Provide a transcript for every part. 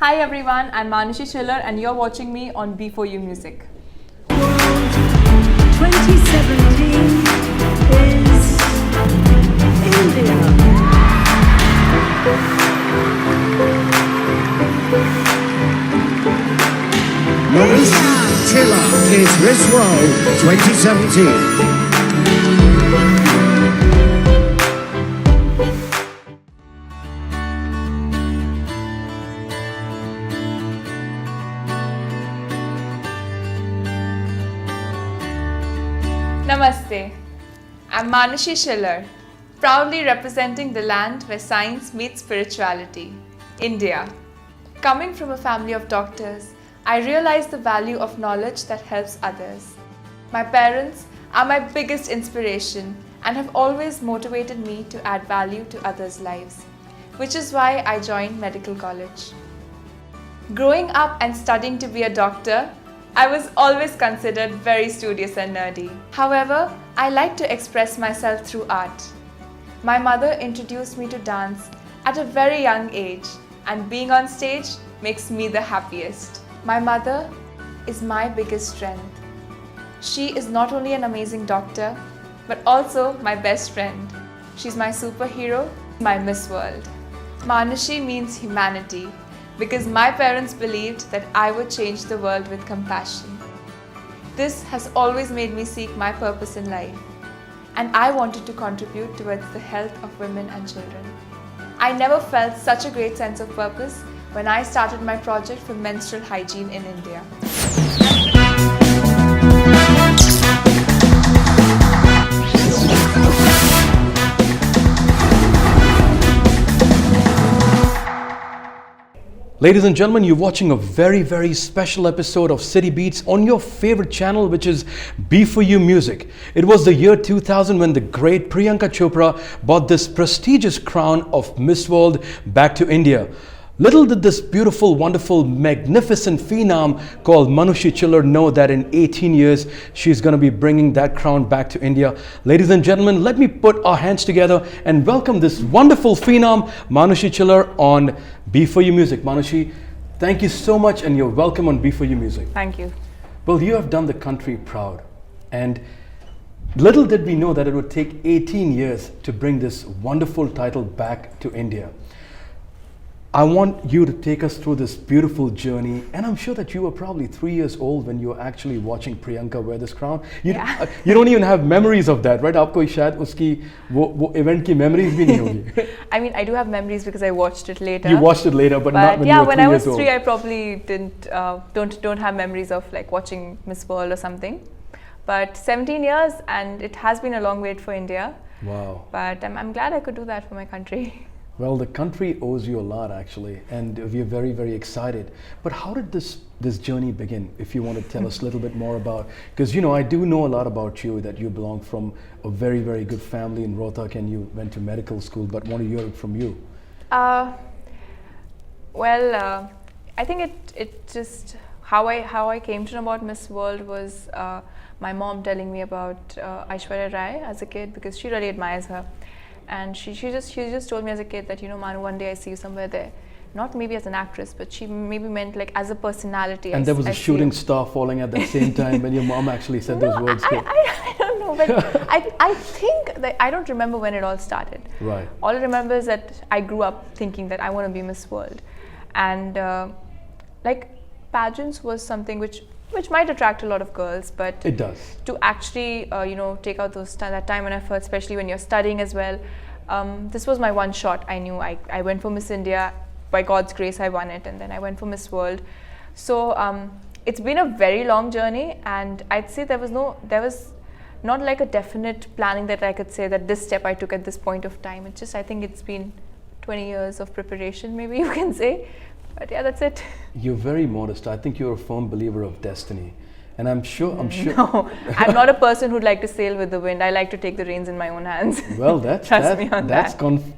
Hi everyone, I'm Manushi Chillar and you're watching me on B4U Music. 2017 is India. Manushi Chillar is Miss World 2017. Namaste. I'm Manushi Chillar, proudly representing the land where science meets spirituality, India. Coming from a family of doctors, I realized the value of knowledge that helps others. My parents are my biggest inspiration and have always motivated me to add value to others' lives, which is why I joined medical college. Growing up and studying to be a doctor, I was always considered very studious and nerdy. However, I like to express myself through art. My mother introduced me to dance at a very young age, and being on stage makes me the happiest. My mother is my biggest strength. She is not only an amazing doctor, but also my best friend. She's my superhero, my Miss World. Manushi means humanity, because my parents believed that I would change the world with compassion. This has always made me seek my purpose in life, and I wanted to contribute towards the health of women and children. I never felt such a great sense of purpose when I started my project for menstrual hygiene in India. Ladies and gentlemen, you're watching a very special episode of City Beats on your favorite channel, which is B4U Music. It was the year 2000 when the great Priyanka Chopra brought this prestigious crown of Miss World back to India. Little did this beautiful, wonderful, magnificent phenom called Manushi Chillar know that in 18 years, she's going to be bringing that crown back to India. Ladies and gentlemen, let me put our hands together and welcome this wonderful phenom, Manushi Chillar, on B4U Music. Manushi, thank you so much and you're welcome on B4U Music. Thank you. Well, you have done the country proud. And little did we know that it would take 18 years to bring this wonderful title back to India. I want you to take us through this beautiful journey, and I'm sure that you were probably 3 years old when you were actually watching Priyanka wear this crown. You don't even have memories of that, right? आपको शायद उसकी वो event की memories भी नहीं होगी. I mean, I do have memories because I watched it later. You watched it later, but not when you were 3 years old. Yeah, when I was 3, I probably don't have memories of like watching Miss World or something. But 17 years, and it has been a long wait for India. Wow. But I'm glad I could do that for my country. Well, the country owes you a lot actually, and we're very excited. But how did this journey begin? If you want to tell us a little bit more about, because you know, I do know a lot about you, that you belong from a very good family in Rohtak and you went to medical school, but want to hear it from you. I think it just, how I came to know about Miss World was my mom telling me about Aishwarya Rai as a kid, because she really admires her. And she just told me as a kid that, you know, Manu, one day I see you somewhere there. Not maybe as an actress, but she maybe meant like as a personality. And there was a shooting star falling at the same time when your mom actually said those words. I don't know, but I think that I don't remember when it all started. Right. All I remember is that I grew up thinking that I want to be Miss World. And like pageants was something which might attract a lot of girls, but it does. To actually take out that time and effort, especially when you're studying as well, this was my one shot. I knew I went for Miss India. By God's grace, I won it, and then I went for Miss World. So it's been a very long journey, and I'd say there was not like a definite planning that I could say that this step I took at this point of time. It's just, I think it's been 20 years of preparation, maybe you can say. But yeah, that's it. You're very modest. I think you're a firm believer of destiny. And I'm sure. No, I'm not a person who'd like to sail with the wind. I like to take the reins in my own hands. Well, that's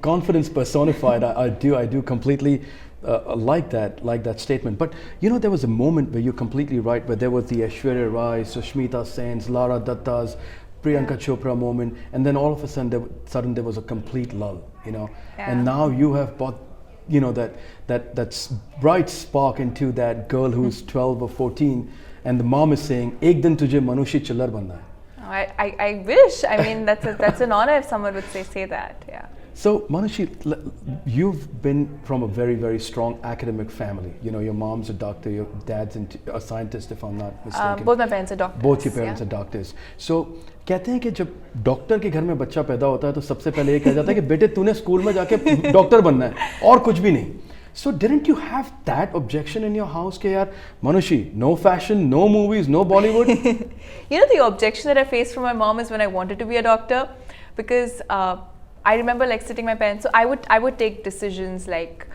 confidence personified. I do completely like that statement. But you know, there was a moment where you're completely right, where there was the Aishwarya Rai, Sushmita Sen's, Lara Datta's, Priyanka Chopra moment, and then all of a sudden there was a complete lull, you know. Yeah. And now you have you know, that bright spark into that girl who's 12 or 14, and the mom is saying, "Ek din tujhe Manushi Chillar banna hai." I wish. I mean, that's an honor if someone would say that. Yeah. So Manushi, you've been from a very, very strong academic family. You know, your mom's a doctor, your dad's a scientist, if I'm not mistaken. Both my parents are doctors. Both your parents are doctors. So कहते हैं कि जब doctor के घर में बच्चा पैदा होता है तो सबसे पहले ये कहा जाता है कि बेटे तूने स्कूल में जाके डॉक्टर बनना है और कुछ भी नहीं. So didn't you have that objection in your house कि यार Manushi, no fashion, no movies, no Bollywood? You know, the objection that I faced from my mom is when I wanted to be a doctor, because I remember like sitting my parents. So I would take decisions like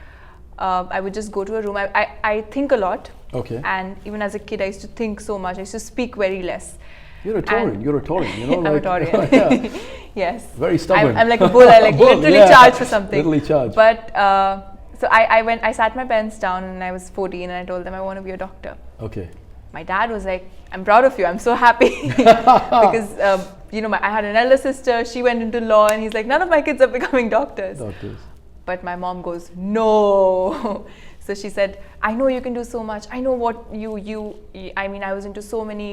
I would just go to a room. I think a lot. Okay. And even as a kid, I used to think so much. I used to speak very less. You're a Taurian. You're a Taurian. You know, I'm like, a Taurian. Yeah. Yes. Very stubborn. I'm like a bull. I like Bull, literally yeah. charged for something. Literally charged. But so I sat my parents down and I was 14 and I told them I want to be a doctor. Okay. My dad was like, "I'm proud of you. I'm so happy." Because you know, I had an elder sister. She went into law, and he's like, "None of my kids are becoming doctors." Doctors. But my mom goes, "No." So she said, "I know you can do so much. I know what I mean, I was into so many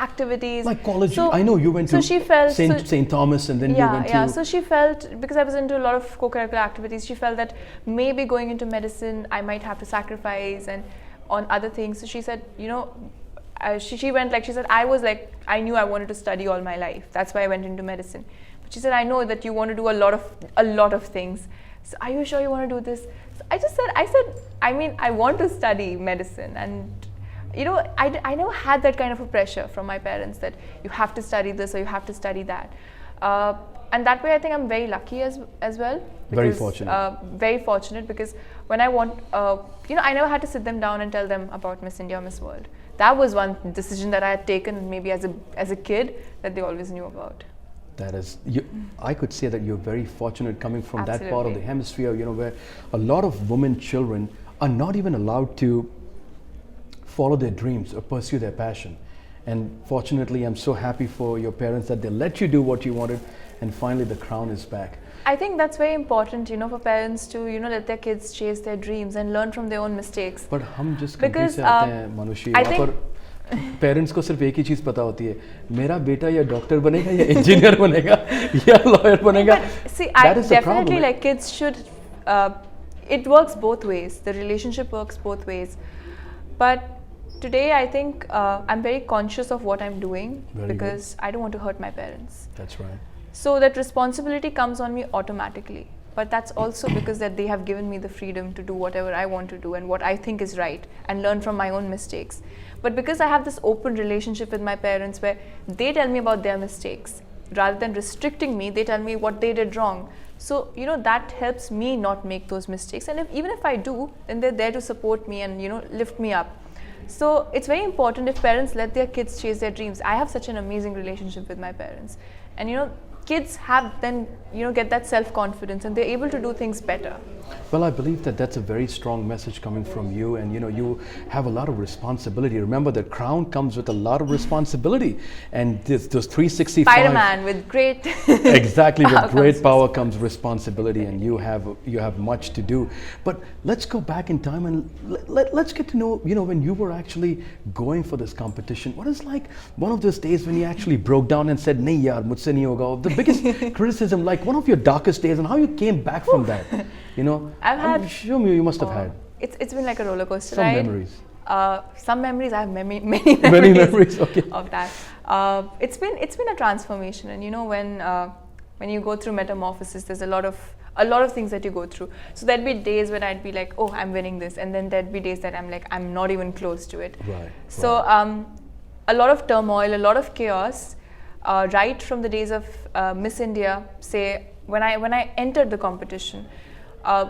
activities." Like college, So, I know you went to she felt, St. Thomas, and then you went to... So she felt, because I was into a lot of co-curricular activities, she felt that maybe going into medicine, I might have to sacrifice and on other things. So she said, you know, she went like, she said, I knew I wanted to study all my life. That's why I went into medicine. But she said, I know that you want to do a lot of things. So are you sure you want to do this? So I said, I mean, I want to study medicine. And you know, I never had that kind of a pressure from my parents that you have to study this or you have to study that. And that way I think I'm very lucky as well. Because, Very fortunate. Very fortunate, because when I want, you know, I never had to sit them down and tell them about Miss India or Miss World. That was one decision that I had taken maybe as a kid that they always knew about. That is, I could say that you're very fortunate coming from that part of the Absolutely. hemisphere, you know, where a lot of women, children are not even allowed to follow their dreams or pursue their passion. And fortunately, I'm so happy for your parents that they let you do what you wanted, and finally the crown is back. I think that's very important, you know, for parents to, you know, let their kids chase their dreams and learn from their own mistakes. But हम जिस country Because, से आते हैं मनुष्य, I वहाँ think- पर parents को सिर्फ एक ही चीज़ पता होती है, मेरा बेटा या डॉक्टर बनेगा या इंजीनियर बनेगा या लॉयर बनेगा. But see, That I is the definitely problem. like kids should. It works both ways. The relationship works both ways. But today, I think I'm very conscious of what I'm doing Very because I don't want to hurt my parents. That's right. So that responsibility comes on me automatically. But that's also because that they have given me the freedom to do whatever I want to do and what I think is right and learn from my own mistakes. But because I have this open relationship with my parents where they tell me about their mistakes, rather than restricting me, they tell me what they did wrong. So, you know, that helps me not make those mistakes. And even if I do, then they're there to support me and, you know, lift me up. So it's very important if parents let their kids chase their dreams. I have such an amazing relationship with my parents. And, you know, kids have then, you know, get that self-confidence and they're able to do things better. Well, I believe that that's a very strong message coming from you, and you know, you have a lot of responsibility. Remember, the crown comes with a lot of responsibility, and those 365. Spider-Man with great Exactly, power with great comes power comes responsibility, and you have much to do. But let's go back in time and let's get to know, you know, when you were actually going for this competition. What is like one of those days when you actually broke down and said, "Nahi yaar, mujhse nahi hoga." The biggest criticism, like one of your darkest days, and how you came back from that. You know, I'm sure you must have had It's been like a roller coaster some ride. memories. Some memories. I have many Many memories. Okay. of that. It's been a transformation, and you know, when you go through metamorphosis, there's a lot of things that you go through. So there'd be days when I'd be like, "Oh, I'm winning this," and then there'd be days that I'm like, "I'm not even close to it." Right. So a lot of turmoil, a lot of chaos, right from the days of Miss India. Say when I entered the competition.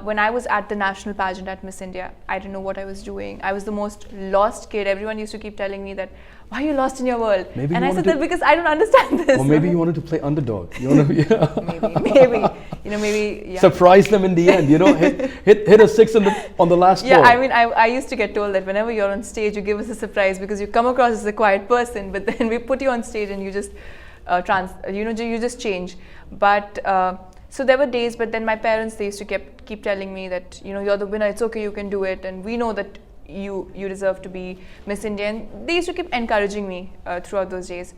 When I was at the national pageant at Miss India, I didn't know what I was doing. I was the most lost kid. Everyone used to keep telling me that, "Why are you lost in your world?" Maybe and you I said wanted that because I don't understand this. Or maybe you wanted to play underdog. You want to maybe, you know, maybe, yeah. surprise them in the end. You know, hit a six on the last Yeah, ball. I mean, I used to get told that whenever you're on stage, you give us a surprise because you come across as a quiet person, but then we put you on stage and you just you just change. But So there were days, but then my parents, they used to keep telling me that, you're the winner, it's okay, you can do it, and we know that you deserve to be Miss India. And they used to keep encouraging me throughout those days.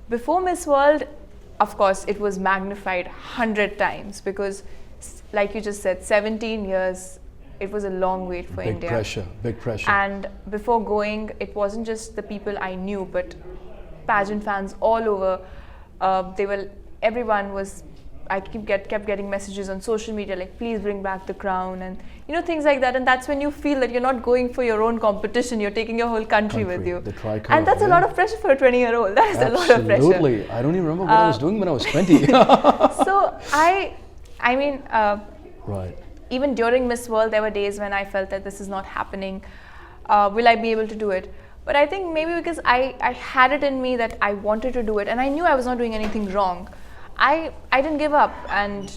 Before Miss World, of course, it was magnified 100 times because, like you just said, 17 years, it was a long wait for India. Big pressure. And before going, it wasn't just the people I knew, but pageant fans all over. Everyone was. I kept getting messages on social media like, please bring back the crown, and things like that. And that's when you feel that you're not going for your own competition, you're taking your whole country with you. The tricolor, and that's a lot of pressure for a 20-year-old. That is a lot of pressure. Absolutely. I don't even remember what I was doing when I was 20. So I mean, right. Even during Miss World, there were days when I felt that this is not happening. Will I be able to do it? But I think maybe because I had it in me that I wanted to do it, and I knew I was not doing anything wrong. I didn't give up, and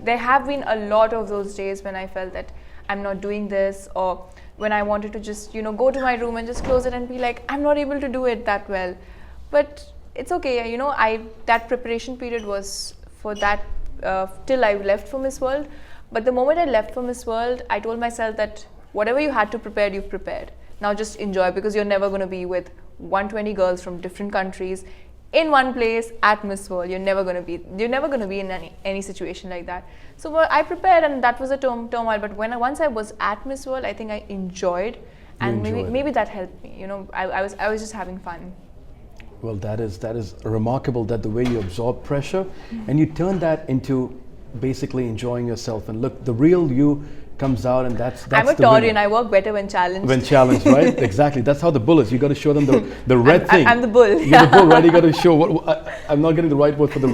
there have been a lot of those days when I felt that I'm not doing this, or when I wanted to just go to my room and just close it and be like, I'm not able to do it that well. But it's okay, that preparation period was for that till I left for Miss World. But the moment I left for Miss World, I told myself that whatever you had to prepare, you've prepared. Now just enjoy, because you're never going to be with 120 girls from different countries in one place at Miss World. You're never going to be in any situation like that. So I prepared, and that was a turmoil. But once I was at Miss World, I think I enjoyed, and maybe that helped me. I was just having fun. Well, that is remarkable, that the way you absorb pressure and you turn that into basically enjoying yourself, and look, the real you comes out, and that's I'm a Taurian. I work better when challenged. When challenged, right? Exactly. That's how the bull is. You got to show them the red thing. I'm the bull. You're the bull, right? You got to show I'm not getting the right word for the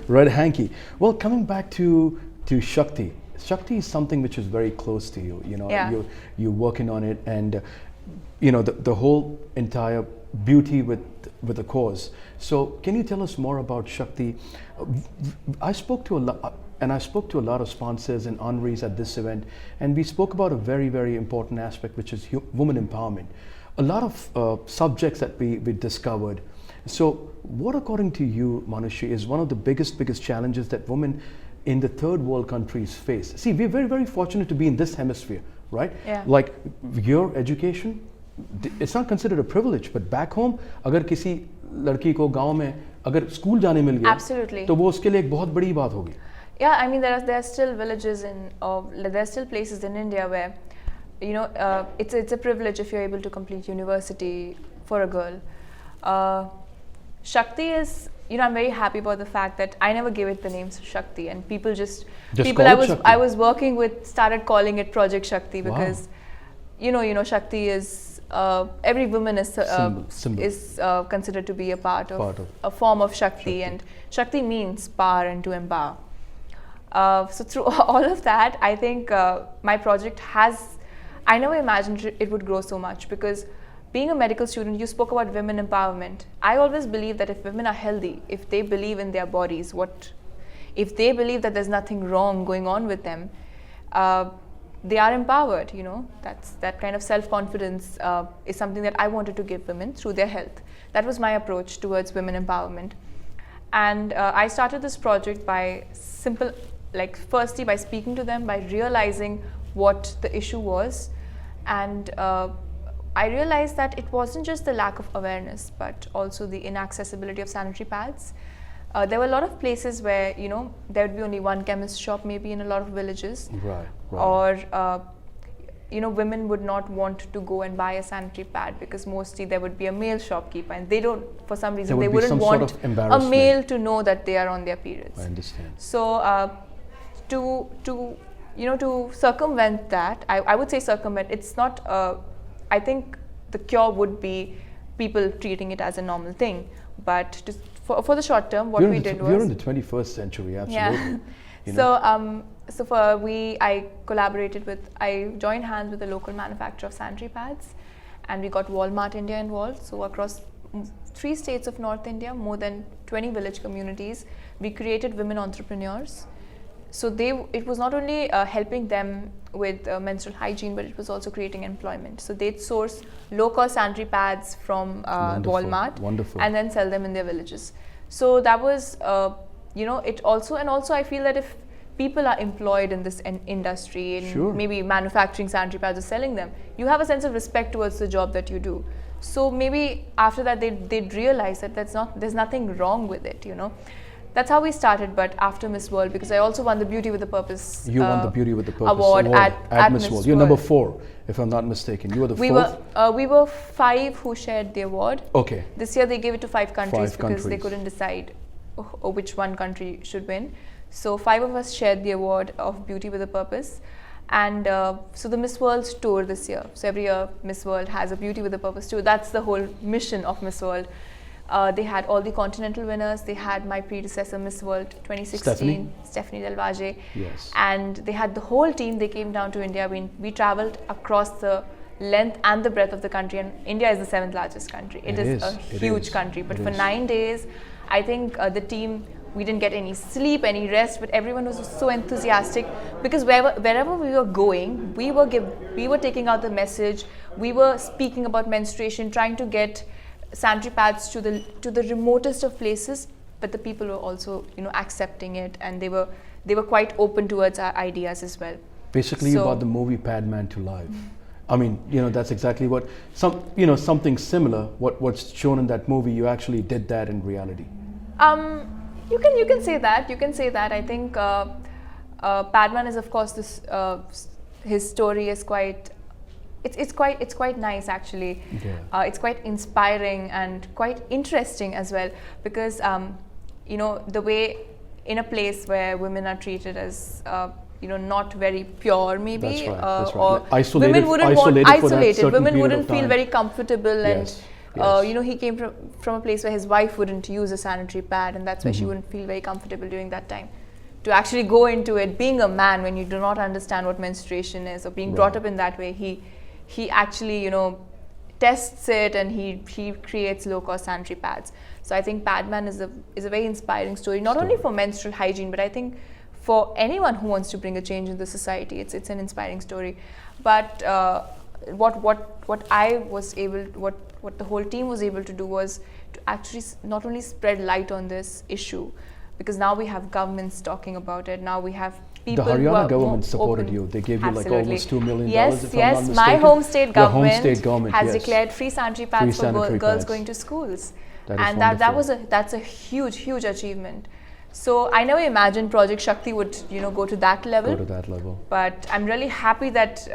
red hanky. Well, coming back to Shakti. Shakti is something which is very close to you. You're working on it, and the whole entire beauty with the cause. So can you tell us more about Shakti? I spoke to a lot of sponsors and honorees at this event, and we spoke about a very, very important aspect, which is women empowerment. A lot of subjects that we discovered. So what, according to you, Manushi, is one of the biggest challenges that women in the third world countries face? See, we're very, very fortunate to be in this hemisphere, right? Yeah. Like your education, it's not considered a privilege, but back home, अगर किसी लड़की को गांव में अगर school जाने मिल गया, Absolutely. तो वो उसके लिए एक बहुत बड़ी बात होगी. Yeah, I mean, there are still villages there are still places in India where, it's a privilege if you're able to complete university for a girl. Shakti is, I'm very happy about the fact that I never gave it the name Shakti, and people I was working with started calling it Project Shakti, because, Shakti is every woman is considered to be a part of a form of Shakti, and Shakti means power and to empower. So through all of that, I think my project I never imagined it would grow so much, because being a medical student, you spoke about women empowerment. I always believe that if women are healthy, if they believe in their bodies, if they believe that there's nothing wrong going on with them, they are empowered, that kind of self-confidence is something that I wanted to give women through their health. That was my approach towards women empowerment. And I started this project by firstly by speaking to them, by realizing what the issue was. And I realized that it wasn't just the lack of awareness, but also the inaccessibility of sanitary pads. There were a lot of places where, there would be only one chemist shop maybe in a lot of villages. Right. Or, women would not want to go and buy a sanitary pad, because mostly there would be a male shopkeeper, and they don't, for some reason, they wouldn't want a male to know that they are on their periods. I understand. So, to circumvent that, I would say circumvent, it's not, I think the cure would be people treating it as a normal thing. But for the short term, what we did was... We're in the 21st century, absolutely. Yeah. I joined hands with a local manufacturer of sanitary pads, and we got Walmart India involved. So across 3 states of North India, more than 20 village communities, we created women entrepreneurs. So it was not only helping them with menstrual hygiene, but it was also creating employment. So they'd source low-cost sanitary pads from Walmart, Wonderful. and then sell them in their villages. So that was it also, and also I feel that if people are employed in this industry, and Sure. maybe manufacturing sanitary pads or selling them, you have a sense of respect towards the job that you do. So maybe after that they'd realize that there's nothing wrong with it, That's how we started. But after Miss World, because I also won the Beauty with a Purpose You won the Beauty with the Purpose award at Miss World. You're number 4, if I'm not mistaken. You were the fourth? We were 5 who shared the award. Okay. This year they gave it to 5 countries 5 because they countries. couldn't decide which one country should win. So 5 of us shared the award of Beauty with a Purpose. And so the Miss World tour this year. So every year Miss World has a Beauty with a Purpose tour. That's the whole mission of Miss World. They had all the continental winners. They had my predecessor, Miss World 2016, Stephanie Delvage. Yes. And they had the whole team. They came down to India. We traveled across the length and the breadth of the country. And India is the 7th largest country. It is a huge country. But for 9 days, I think the team, we didn't get any sleep, any rest, but everyone was so enthusiastic because wherever we were going, we were taking out the message. We were speaking about menstruation, trying to get sanitary pads to the remotest of places, but the people were also accepting it, and they were quite open towards our ideas as well. Basically, you brought the movie Padman to life. I mean, that's exactly what something similar. What's shown in that movie, you actually did that in reality. You can say that. You can say that. I think Padman is, of course, this. His story is quite. It's quite nice actually. Yeah. It's quite inspiring and quite interesting as well, because the way in a place where women are treated as not very pure, maybe. That's right. That's right. Or Like isolated, women wouldn't isolated want for that isolated. certain Women period wouldn't of feel time. very comfortable, Yes. and he came from a place where his wife wouldn't use a sanitary pad, and that's why she wouldn't feel very comfortable during that time. To actually go into it, being a man, when you do not understand what menstruation is, or being brought up in that way, he actually tests it, and he creates low-cost sanitary pads. So I think Padman is a very inspiring story, not only for menstrual hygiene, but I think for anyone who wants to bring a change in the society. It's an inspiring story. But what the whole team was able to do was to actually not only spread light on this issue, because now we have governments talking about it. Now we have people. The who Haryana are government more supported open. you. They gave you like Absolutely. almost $2 million. Yes, if I'm not yes. mistaken. My home state Your government, home state government has yes. declared free sanitary pads Free for sanitary girls pads. going to schools, That is and wonderful. that's a huge achievement. So I never imagined Project Shakti would go to that level. Go to that level. But I'm really happy that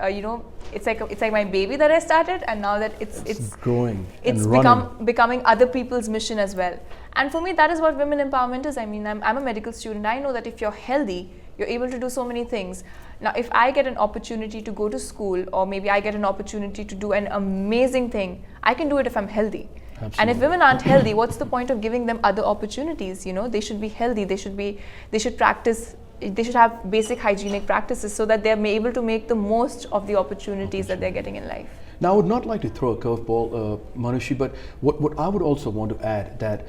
it's like my baby that I started, and now that it's growing. it's and running. becoming other people's mission as well. And for me, that is what women empowerment is. I mean, I'm a medical student. I know that if you're healthy, you're able to do so many things. Now, if I get an opportunity to go to school, or maybe I get an opportunity to do an amazing thing, I can do it if I'm healthy. Absolutely. And if women aren't healthy, what's the point of giving them other opportunities? They should be healthy. They should practice. They should have basic hygienic practices so that they're able to make the most of the opportunities that they're getting in life. Now, I would not like to throw a curveball, Manushi, but what I would also want to add that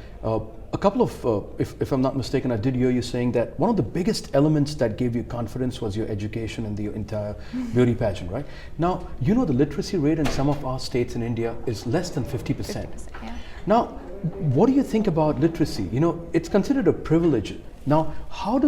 a couple of, if I'm not mistaken, I did hear you saying that one of the biggest elements that gave you confidence was your education in the entire beauty pageant, right? Now, the literacy rate in some of our states in India is less than 50%. 50%, yeah. Now, what do you think about literacy? It's considered a privilege. Now, what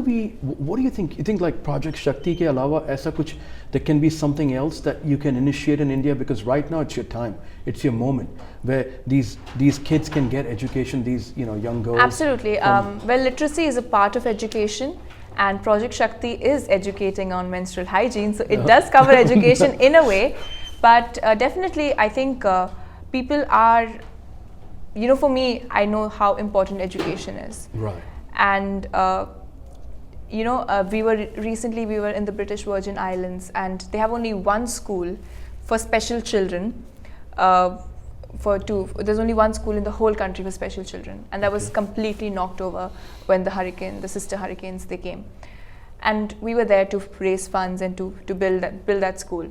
do you think? You think like Project Shakti ke alawa aisa kuch, there can be something else that you can initiate in India? Because right now it's your time, it's your moment where these kids can get education, these young girls. Absolutely. Well, literacy is a part of education, and Project Shakti is educating on menstrual hygiene, so it does cover education in a way. But definitely, I think people are, for me, I know how important education is. Right. And we were in the British Virgin Islands, and they have only one school for special children. There's only one school in the whole country for special children, and that was completely knocked over when the sister hurricanes, they came. And we were there to raise funds and to build that school.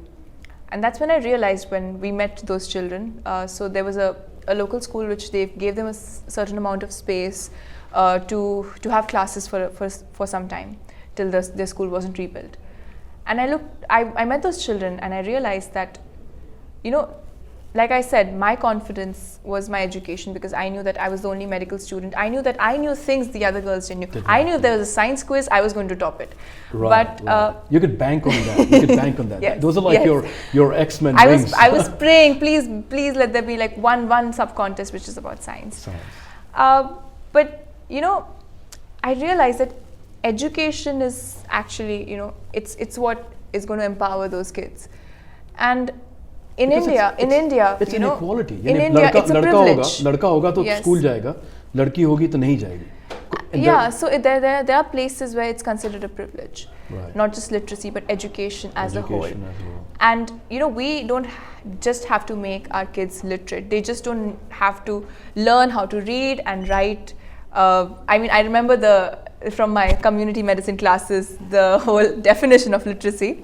And that's when I realized, when we met those children, so there was a local school which they gave them a certain amount of space to have classes for some time till their school wasn't rebuilt. And I met those children, and I realized that like I said, my confidence was my education, because I knew that I was the only medical student. I knew that I knew things the other girls didn't know. I knew if there was a science quiz, I was going to top it. Right, But you could bank on that. You could bank on that. Yes, Those are like yes. your X-Men I rings. was I was praying, please let there be like one sub contest which is about science. Science. But I realized that education is actually, it's what is going to empower those kids. And in Because India, it's an equality. in India, it's a privilege. लड़का होगा तो Yes. School जाएगा, लड़की होगी तो नहीं जाएगी. And Yeah, so there are places where it's considered a privilege, Right. not just literacy but education as a whole. Education as well. And we don't just have to make our kids literate. They just don't have to learn how to read and write. I remember from my community medicine classes the whole definition of literacy,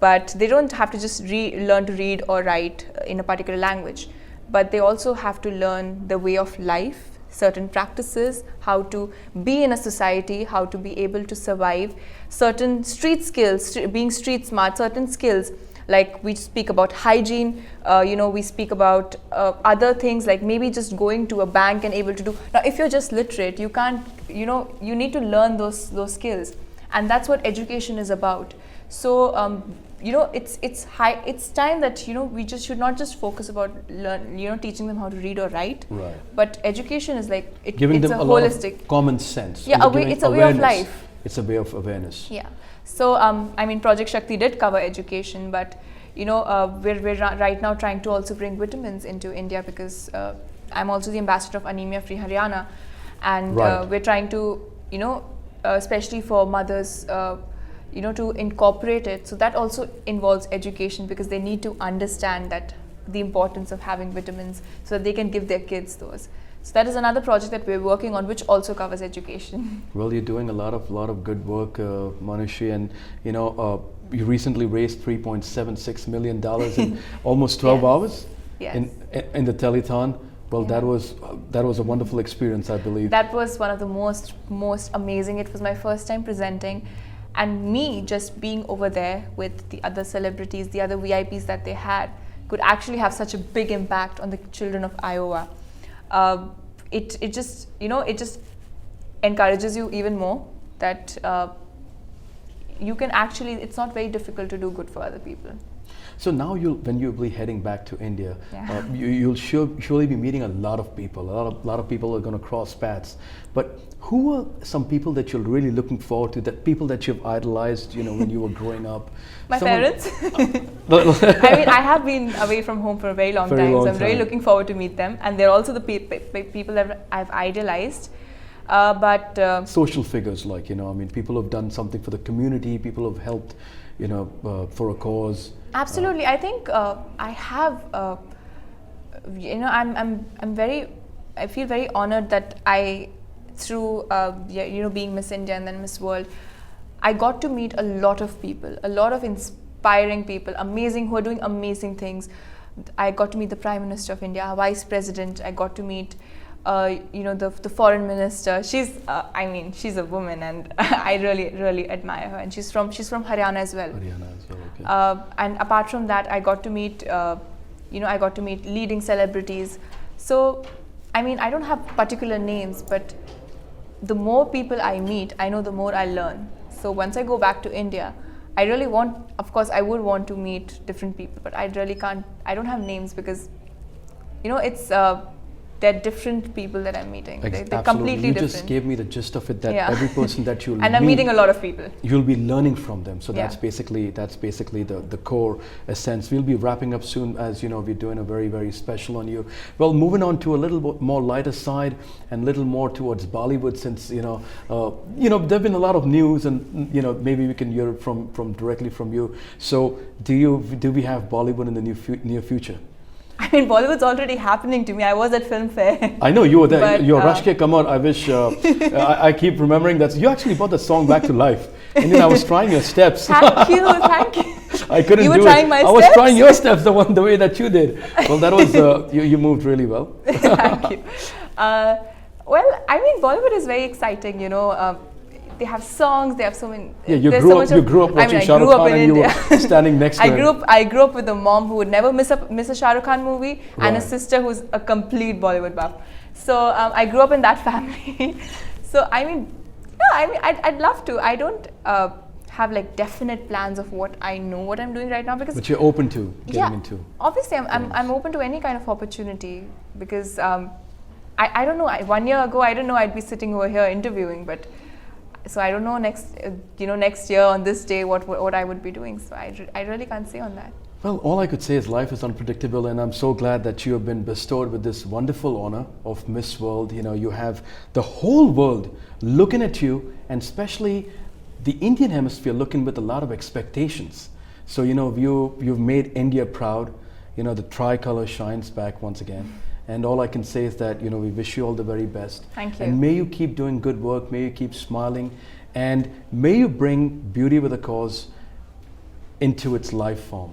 but they don't have to just learn to read or write in a particular language, but they also have to learn the way of life, certain practices, how to be in a society, how to be able to survive, certain street skills, being street smart, certain skills like we speak about hygiene, we speak about other things like maybe just going to a bank and able to do. Now, if you're just literate, you can't, you need to learn those skills, and that's what education is about. So, it's time that we just should not just focus about teaching them how to read or write, Right. but education is like Giving it's them a a lot holistic. of common sense. Yeah, it's a way of life. It's a way of awareness. Yeah. So, Project Shakti did cover education, but we're right now trying to also bring vitamins into India, because I'm also the ambassador of Anemia Free Haryana, and Right. we're trying to, especially for mothers, to incorporate it. So that also involves education, because they need to understand that the importance of having vitamins so that they can give their kids those. So that is another project that we're working on, which also covers education. Well, you're doing a lot of good work, Manushi, and you recently raised $3.76 million in almost 12 Yes. hours Yes. in the telethon. Well, Yeah. that was a wonderful experience, I believe. That was one of the most amazing. It was my first time presenting, and me just being over there with the other celebrities, the other VIPs that they had, could actually have such a big impact on the children of Iowa. It just encourages you even more that you can actually, it's not very difficult to do good for other people. So now when you'll be heading back to India, Yeah. You'll surely be meeting a lot of people. A lot of people are going to cross paths. But who are some people that you're really looking forward to? That people that you've idolized, when you were growing up. My parents. I I have been away from home for a very long Very time, long so I'm really time. looking forward to meet them. And they're also the people that I've idolized. But social figures, like people who've done something for the community, people who've helped, for a cause. absolutely, I think I have. I feel very honored that through being Miss India and then Miss World, I got to meet a lot of people, a lot of inspiring people, amazing, who are doing amazing things. I got to meet the Prime Minister of India, our Vice President. I got to meet, the Foreign Minister. She's a woman, and I really admire her. And she's from Haryana as well. Haryana as well, okay. And apart from that, I got to meet, leading celebrities. So, I don't have particular names, but the more people I meet, I know the more I learn. So once I go back to India, I really want, of course, I would want to meet different people, but I really can't, I don't have names, because, they're different people that I'm meeting. They're Absolutely. completely You different. just gave me the gist of it, that Yeah. every person that you'll And I'm meeting a lot of people. you'll be learning from them. So Yeah. that's basically the core essence. We'll be wrapping up soon, as we're doing a very, very special on you. Well, moving on to a little bit more lighter side and a little more towards Bollywood, since there've been a lot of news, and maybe we can hear it from directly from you. So do we have Bollywood in the near future? Bollywood's already happening to me. I was at Film Fair. I know you were there. But, Your Rashke Kamar, I wish, I keep remembering that. You actually brought the song back to life. And then I was trying your steps. Thank you. I couldn't You were do trying it. my I was steps? trying your steps the way that you did. Well, that was, you moved really well. Thank you. Bollywood is very exciting, they have songs, they have so many. Yeah, you there's grew so up. much You of- grew up I mean, watching I Shah grew Rukh up Khan, in and you India. were standing next to him. I grew up with a mom who would never miss a Shah Rukh Khan movie, and a Right. sister who's a complete Bollywood buff. So I grew up in that family. So I mean, yeah, I mean, I'd love to. I don't have like definite plans of what I know what I'm doing right now, because But you're open to getting yeah, into. obviously I'm open to any kind of opportunity, because I don't know. 1 year ago I didn't know I'd be sitting over here interviewing, but so I don't know next year on this day what I would be doing. So I really can't say on that. Well, all I could say is life is unpredictable, and I'm so glad that you have been bestowed with this wonderful honor of Miss World. You know, you have the whole world looking at you, and especially the Indian hemisphere looking with a lot of expectations. So, you know, you've made India proud. You know, the tricolor shines back once again. And all I can say is that, you know, we wish you all the very best. Thank you. And may you keep doing good work, may you keep smiling, and may you bring beauty with a cause into its life form.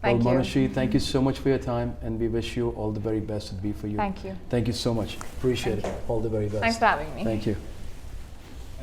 Thank Well, you. Manushi, thank you so much for your time, and we wish you all the very best at Be For You. Thank you. Thank you so much. Appreciate it. All the very best. Thanks for having me. Thank you.